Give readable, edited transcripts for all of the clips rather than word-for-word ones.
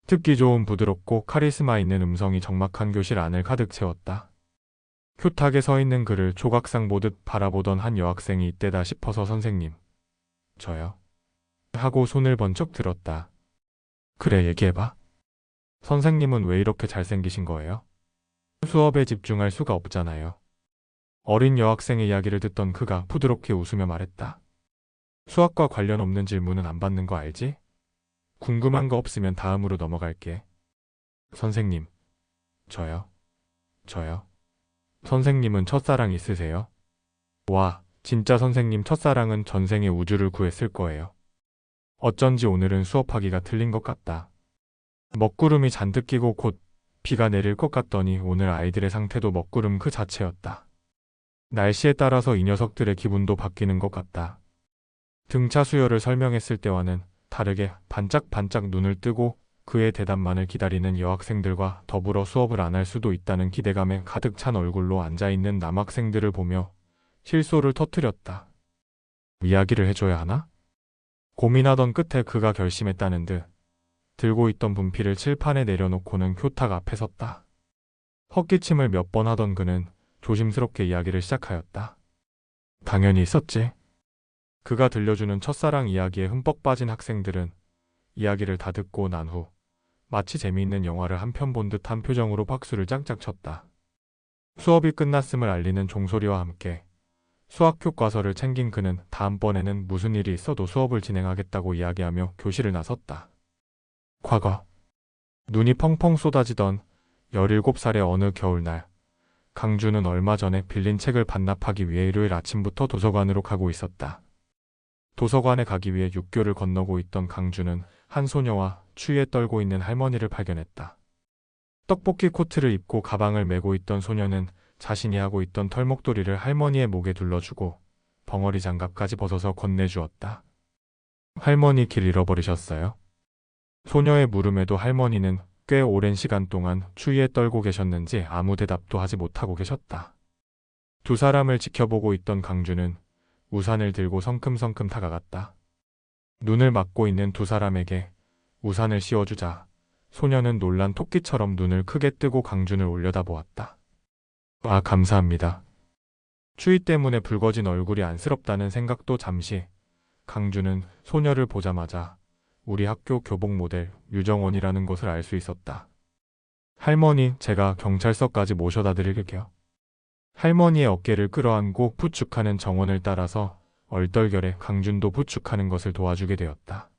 듣기 좋은 부드럽고 카리스마 있는 음성이 적막한 교실 안을 가득 채웠다. 교탁에 서 있는 그를 조각상 보듯 바라보던 한 여학생이 이때다 싶어서 선생님, 저요? 하고 손을 번쩍 들었다. 그래, 얘기해봐. 선생님은 왜 이렇게 잘생기신 거예요? 수업에 집중할 수가 없잖아요. 어린 여학생의 이야기를 듣던 그가 부드럽게 웃으며 말했다. 수학과 관련 없는 질문은 안 받는 거 알지? 궁금한 거 없으면 다음으로 넘어갈게. 선생님, 저요? 저요? 선생님은 첫사랑 있으세요? 와, 진짜 선생님 첫사랑은 전생에 우주를 구했을 거예요. 어쩐지 오늘은 수업하기가 틀린 것 같다. 먹구름이 잔뜩 끼고 곧 비가 내릴 것 같더니 오늘 아이들의 상태도 먹구름 그 자체였다. 날씨에 따라서 이 녀석들의 기분도 바뀌는 것 같다. 등차 수열을 설명했을 때와는 다르게 반짝반짝 눈을 뜨고 그의 대답만을 기다리는 여학생들과 더불어 수업을 안 할 수도 있다는 기대감에 가득 찬 얼굴로 앉아있는 남학생들을 보며 실소를 터뜨렸다. 이야기를 해줘야 하나? 고민하던 끝에 그가 결심했다는 듯 들고 있던 분필을 칠판에 내려놓고는 교탁 앞에 섰다. 헛기침을 몇 번 하던 그는 조심스럽게 이야기를 시작하였다. 당연히 있었지. 그가 들려주는 첫사랑 이야기에 흠뻑 빠진 학생들은 이야기를 다 듣고 난 후 마치 재미있는 영화를 한 편 본 듯한 표정으로 박수를 짱짱 쳤다. 수업이 끝났음을 알리는 종소리와 함께 수학 교과서를 챙긴 그는 다음번에는 무슨 일이 있어도 수업을 진행하겠다고 이야기하며 교실을 나섰다. 과거. 눈이 펑펑 쏟아지던 17살의 어느 겨울날, 강주는 얼마 전에 빌린 책을 반납하기 위해 일요일 아침부터 도서관으로 가고 있었다. 도서관에 가기 위해 육교를 건너고 있던 강주는 한 소녀와 추위에 떨고 있는 할머니를 발견했다. 떡볶이 코트를 입고 가방을 메고 있던 소녀는 자신이 하고 있던 털목도리를 할머니의 목에 둘러주고 벙어리 장갑까지 벗어서 건네주었다. 할머니 길 잃어버리셨어요? 소녀의 물음에도 할머니는 꽤 오랜 시간 동안 추위에 떨고 계셨는지 아무 대답도 하지 못하고 계셨다. 두 사람을 지켜보고 있던 강주는 우산을 들고 성큼성큼 다가갔다. 눈을 막고 있는 두 사람에게 우산을 씌워주자 소녀는 놀란 토끼처럼 눈을 크게 뜨고 강준을 올려다보았다. 아, 감사합니다. 추위 때문에 붉어진 얼굴이 안쓰럽다는 생각도 잠시. 강준은 소녀를 보자마자 우리 학교 교복 모델 유정원이라는 것을 알 수 있었다. 할머니, 제가 경찰서까지 모셔다 드릴게요. 할머니의 어깨를 끌어안고 부축하는 정원을 따라서 얼떨결에 강준도 부축하는 것을 도와주게 되었다.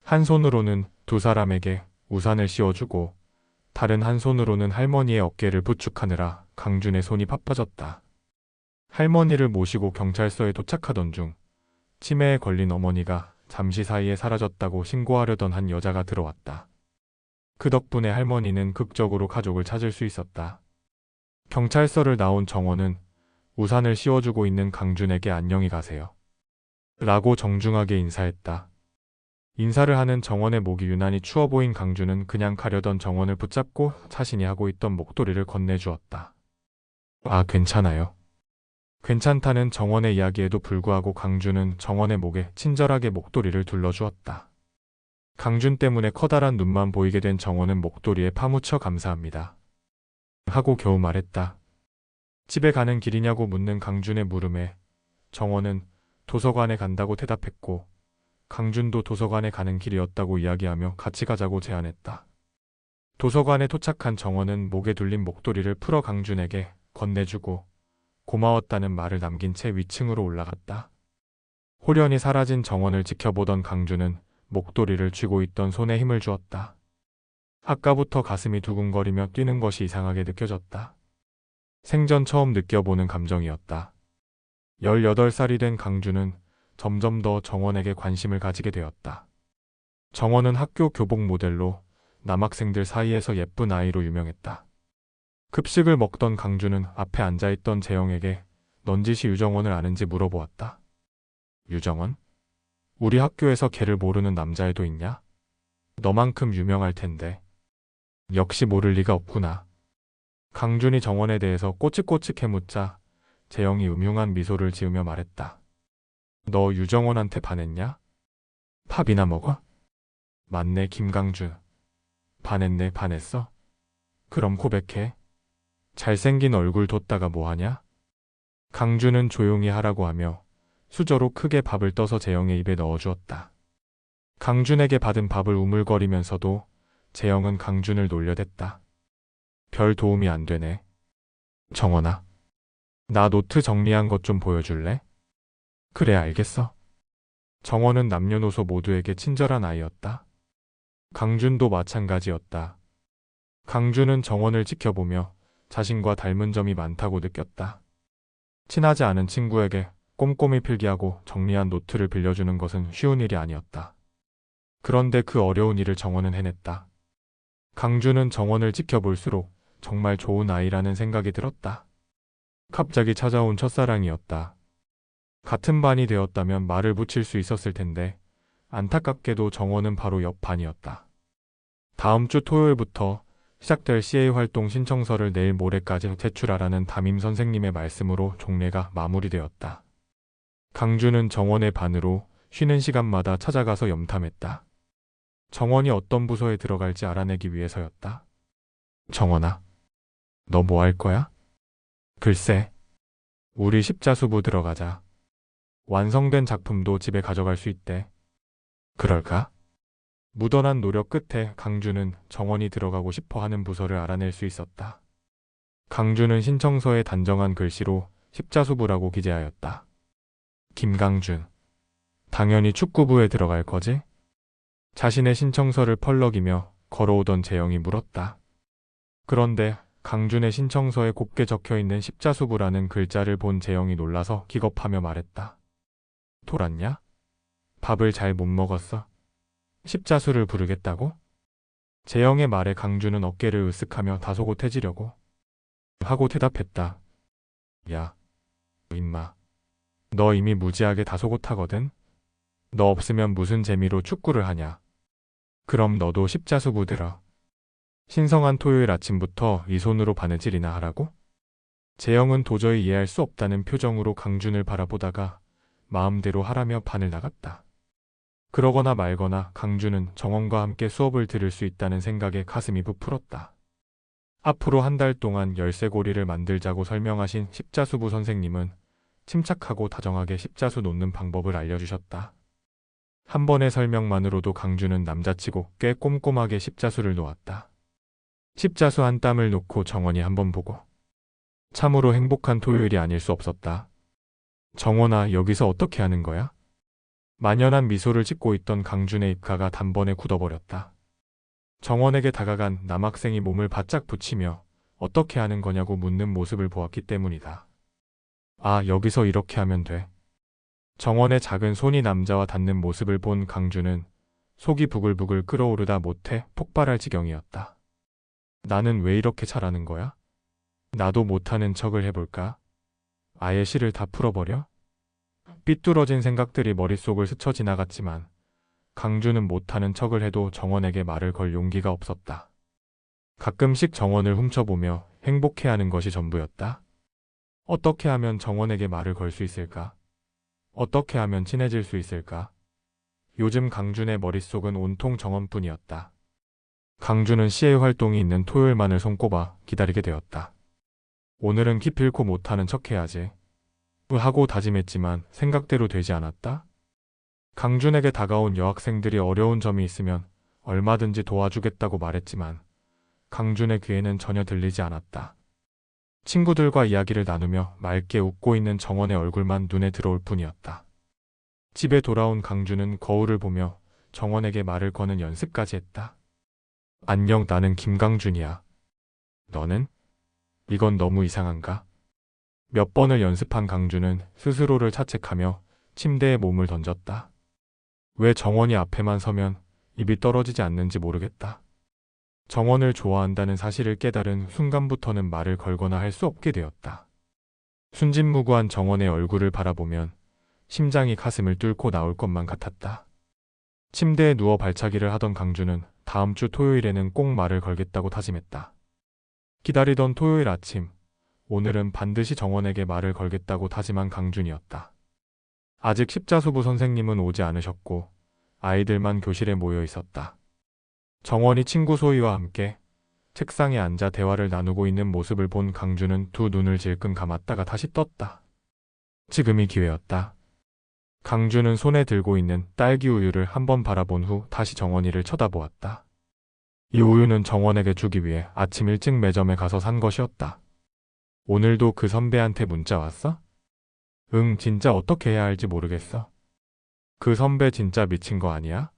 한 손으로는 두 사람에게 우산을 씌워주고 다른 한 손으로는 할머니의 어깨를 부축하느라 강준의 손이 바빠졌다. 할머니를 모시고 경찰서에 도착하던 중 치매에 걸린 어머니가 잠시 사이에 사라졌다고 신고하려던 한 여자가 들어왔다. 그 덕분에 할머니는 극적으로 가족을 찾을 수 있었다. 경찰서를 나온 정원은 우산을 씌워주고 있는 강준에게 안녕히 가세요. 라고 정중하게 인사했다. 인사를 하는 정원의 목이 유난히 추워 보인 강준은 그냥 가려던 정원을 붙잡고 자신이 하고 있던 목도리를 건네주었다. 아, 괜찮아요. 괜찮다는 정원의 이야기에도 불구하고 강준은 정원의 목에 친절하게 목도리를 둘러주었다. 강준 때문에 커다란 눈만 보이게 된 정원은 목도리에 파묻혀 감사합니다. 하고 겨우 말했다. 집에 가는 길이냐고 묻는 강준의 물음에 정원은 도서관에 간다고 대답했고 강준도 도서관에 가는 길이었다고 이야기하며 같이 가자고 제안했다. 도서관에 도착한 정원은 목에 둘린 목도리를 풀어 강준에게 건네주고 고마웠다는 말을 남긴 채 위층으로 올라갔다. 홀연히 사라진 정원을 지켜보던 강준은 목도리를 쥐고 있던 손에 힘을 주었다. 아까부터 가슴이 두근거리며 뛰는 것이 이상하게 느껴졌다. 생전 처음 느껴보는 감정이었다. 18살이 된 강준은 점점 더 정원에게 관심을 가지게 되었다. 정원은 학교 교복 모델로 남학생들 사이에서 예쁜 아이로 유명했다. 급식을 먹던 강준은 앞에 앉아있던 재영에게 넌지시 유정원을 아는지 물어보았다. 유정원? 우리 학교에서 걔를 모르는 남자애도 있냐? 너만큼 유명할 텐데. 역시 모를 리가 없구나. 강준이 정원에 대해서 꼬치꼬치해 묻자 재영이 음흉한 미소를 지으며 말했다. 너 유정원한테 반했냐? 밥이나 먹어? 맞네, 김강준. 반했네, 반했어? 그럼 고백해. 잘생긴 얼굴 뒀다가 뭐하냐? 강주는 조용히 하라고 하며 수저로 크게 밥을 떠서 재영의 입에 넣어주었다. 강준에게 받은 밥을 우물거리면서도 재영은 강준을 놀려댔다. 별 도움이 안 되네. 정원아, 나 노트 정리한 것 좀 보여줄래? 그래, 알겠어. 정원은 남녀노소 모두에게 친절한 아이였다. 강준도 마찬가지였다. 강준은 정원을 지켜보며 자신과 닮은 점이 많다고 느꼈다. 친하지 않은 친구에게 꼼꼼히 필기하고 정리한 노트를 빌려주는 것은 쉬운 일이 아니었다. 그런데 그 어려운 일을 정원은 해냈다. 강준은 정원을 지켜볼수록 정말 좋은 아이라는 생각이 들었다. 갑자기 찾아온 첫사랑이었다. 같은 반이 되었다면 말을 붙일 수 있었을 텐데 안타깝게도 정원은 바로 옆 반이었다. 다음 주 토요일부터 시작될 CA 활동 신청서를 내일 모레까지 제출하라는 담임 선생님의 말씀으로 종례가 마무리되었다. 강준은 정원의 반으로 쉬는 시간마다 찾아가서 염탐했다. 정원이 어떤 부서에 들어갈지 알아내기 위해서였다. 정원아, 너 뭐 할 거야? 글쎄, 우리 십자수부 들어가자. 완성된 작품도 집에 가져갈 수 있대. 그럴까? 무던한 노력 끝에 강준은 정원이 들어가고 싶어 하는 부서를 알아낼 수 있었다. 강준은 신청서에 단정한 글씨로 십자수부라고 기재하였다. 김강준, 당연히 축구부에 들어갈 거지? 자신의 신청서를 펄럭이며 걸어오던 재영이 물었다. 그런데 강준의 신청서에 곱게 적혀있는 십자수부라는 글자를 본 재영이 놀라서 기겁하며 말했다. 돌았냐? 밥을 잘 못 먹었어? 십자수를 부르겠다고? 재영의 말에 강준은 어깨를 으쓱하며 다소곳해지려고 하고 대답했다. 야, 임마. 너 이미 무지하게 다소곳하거든? 너 없으면 무슨 재미로 축구를 하냐? 그럼 너도 십자수부 들어. 신성한 토요일 아침부터 이 손으로 바느질이나 하라고? 재영은 도저히 이해할 수 없다는 표정으로 강준을 바라보다가 마음대로 하라며 반을 나갔다. 그러거나 말거나 강준은 정원과 함께 수업을 들을 수 있다는 생각에 가슴이 부풀었다. 앞으로 한 달 동안 열쇠고리를 만들자고 설명하신 십자수부 선생님은 침착하고 다정하게 십자수 놓는 방법을 알려주셨다. 한 번의 설명만으로도 강준은 남자치고 꽤 꼼꼼하게 십자수를 놓았다. 십자수 한 땀을 놓고 정원이 한번 보고 참으로 행복한 토요일이 아닐 수 없었다. 정원아, 여기서 어떻게 하는 거야? 만연한 미소를 짓고 있던 강준의 입가가 단번에 굳어버렸다. 정원에게 다가간 남학생이 몸을 바짝 붙이며 어떻게 하는 거냐고 묻는 모습을 보았기 때문이다. 아, 여기서 이렇게 하면 돼. 정원의 작은 손이 남자와 닿는 모습을 본 강준은 속이 부글부글 끓어오르다 못해 폭발할 지경이었다. 나는 왜 이렇게 잘하는 거야? 나도 못하는 척을 해볼까? 아예 실을 다 풀어버려? 삐뚤어진 생각들이 머릿속을 스쳐 지나갔지만 강준은 못하는 척을 해도 정원에게 말을 걸 용기가 없었다. 가끔씩 정원을 훔쳐보며 행복해하는 것이 전부였다. 어떻게 하면 정원에게 말을 걸 수 있을까? 어떻게 하면 친해질 수 있을까? 요즘 강준의 머릿속은 온통 정원뿐이었다. 강준은 CA 활동이 있는 토요일만을 손꼽아 기다리게 되었다. 오늘은 기필코 못하는 척해야지. 하고 다짐했지만 생각대로 되지 않았다. 강준에게 다가온 여학생들이 어려운 점이 있으면 얼마든지 도와주겠다고 말했지만 강준의 귀에는 전혀 들리지 않았다. 친구들과 이야기를 나누며 맑게 웃고 있는 정원의 얼굴만 눈에 들어올 뿐이었다. 집에 돌아온 강준은 거울을 보며 정원에게 말을 거는 연습까지 했다. 안녕, 나는 김강준이야. 너는? 이건 너무 이상한가? 몇 번을 연습한 강준은 스스로를 자책하며 침대에 몸을 던졌다. 왜 정원이 앞에만 서면 입이 떨어지지 않는지 모르겠다. 정원을 좋아한다는 사실을 깨달은 순간부터는 말을 걸거나 할 수 없게 되었다. 순진무구한 정원의 얼굴을 바라보면 심장이 가슴을 뚫고 나올 것만 같았다. 침대에 누워 발차기를 하던 강준은 다음 주 토요일에는 꼭 말을 걸겠다고 다짐했다. 기다리던 토요일 아침, 오늘은 반드시 정원에게 말을 걸겠다고 다짐한 강준이었다. 아직 십자수부 선생님은 오지 않으셨고 아이들만 교실에 모여 있었다. 정원이 친구 소희와 함께 책상에 앉아 대화를 나누고 있는 모습을 본 강주는 두 눈을 질끈 감았다가 다시 떴다. 지금이 기회였다. 강주는 손에 들고 있는 딸기 우유를 한번 바라본 후 다시 정원이를 쳐다보았다. 이 우유는 정원에게 주기 위해 아침 일찍 매점에 가서 산 것이었다. 오늘도 그 선배한테 문자 왔어? 응, 진짜 어떻게 해야 할지 모르겠어. 그 선배 진짜 미친 거 아니야?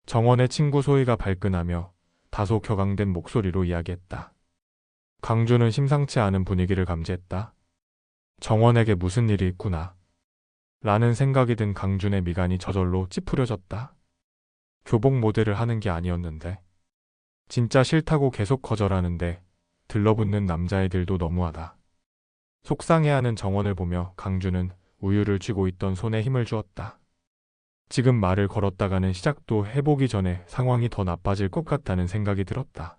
정원의 친구 소희가 발끈하며 다소 격앙된 목소리로 이야기했다. 강주는 심상치 않은 분위기를 감지했다. 정원에게 무슨 일이 있구나. 라는 생각이 든 강준의 미간이 저절로 찌푸려졌다. 교복 모델을 하는 게 아니었는데. 진짜 싫다고 계속 거절하는데 들러붙는 남자애들도 너무하다. 속상해하는 정원을 보며 강준은 우유를 쥐고 있던 손에 힘을 주었다. 지금 말을 걸었다가는 시작도 해보기 전에 상황이 더 나빠질 것 같다는 생각이 들었다.